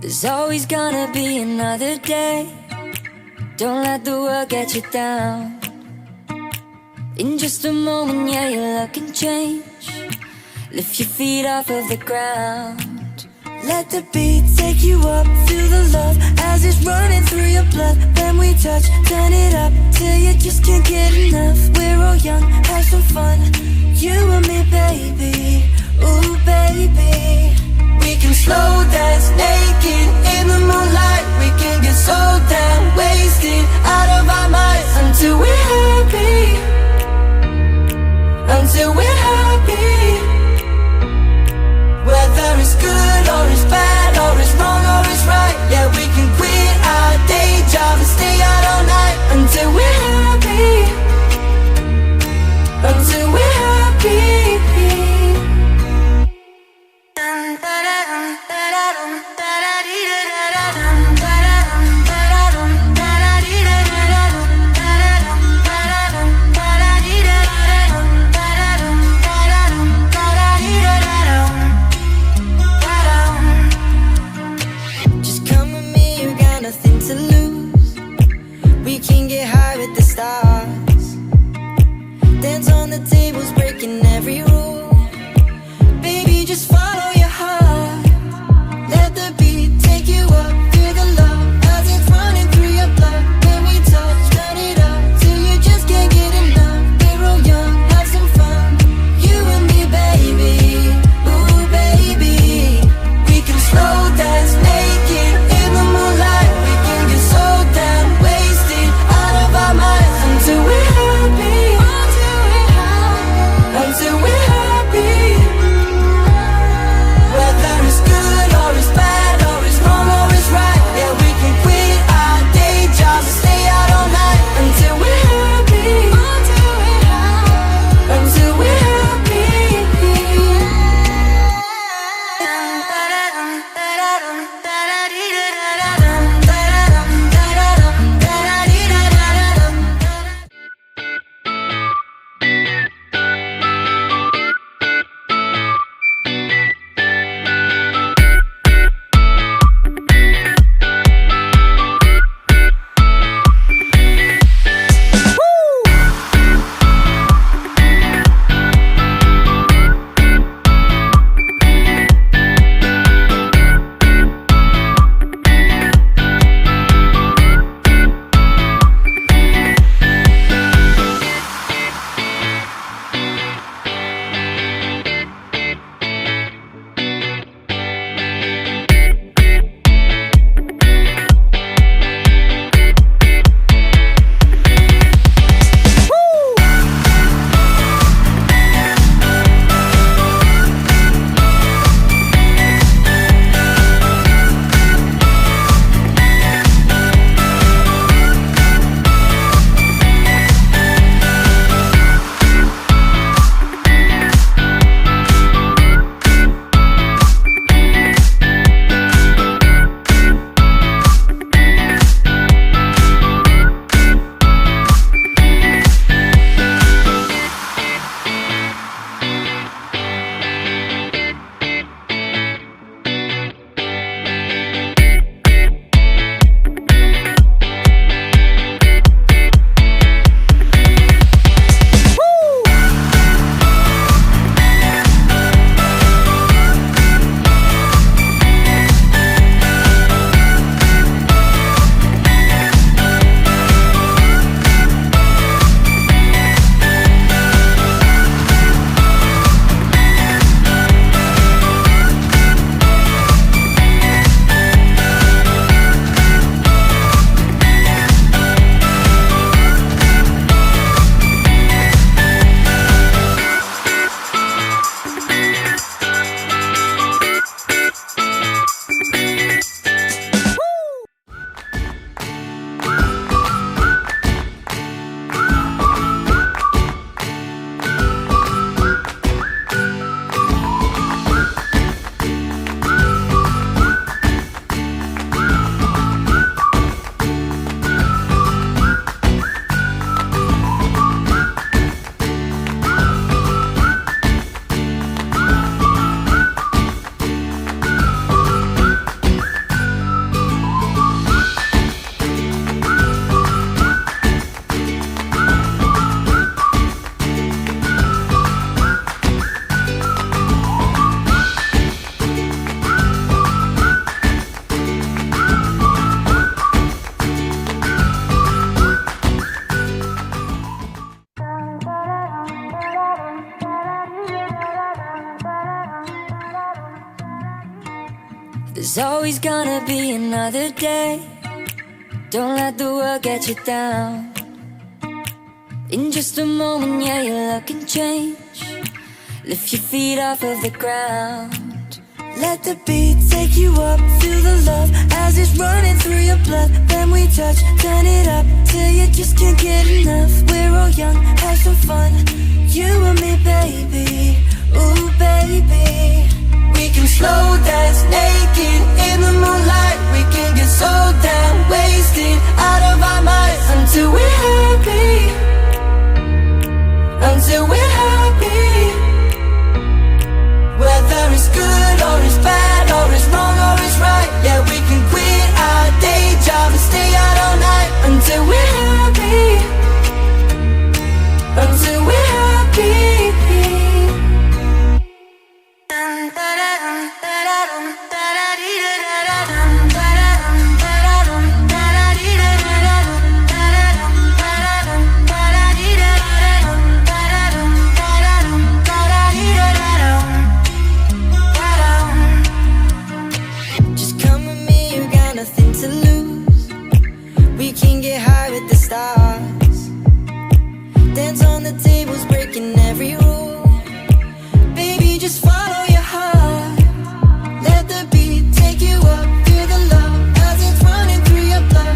There's always gonna be another day. Don't let the world get you down. In just a moment, yeah, your luck can change. Lift your feet off of the ground. Let the beat take you up, feel the love as it's running through your blood. Then we touch, turn it up till you just can't get enough. We're all young, have some fun, you and me, baby. Ooh, baby. We can slow dance naked in the moonlight. We can get so damn wasted out of our minds until we're happy. Until we're happy. Whether it's good or it's bad, or it's wrong or it's right, yeah, we can quit our day job and stay out all night until we're happy. Until we're happy. There's always gonna be another day. Don't let the world get you down. In just a moment, yeah, your luck can change. Lift your feet off of the ground. Let the beat take you up, feel the love as it's running through your blood. Then we touch, turn it up till you just can't get enough. We're all young, have some fun, you and me, baby. Ooh, baby. We can slow dance naked in the moonlight. We can get so down, wasted, out of our minds until we're happy. Until we're happy. Whether it's good or it's bad, or it's wrong or it's right, yeah, we can quit our day job and stay out all night until we're happy. Until we're happy. Dance on the tables, breaking every rule. Baby, just follow your heart. Let the beat take you up, feel the love as it's running through your blood.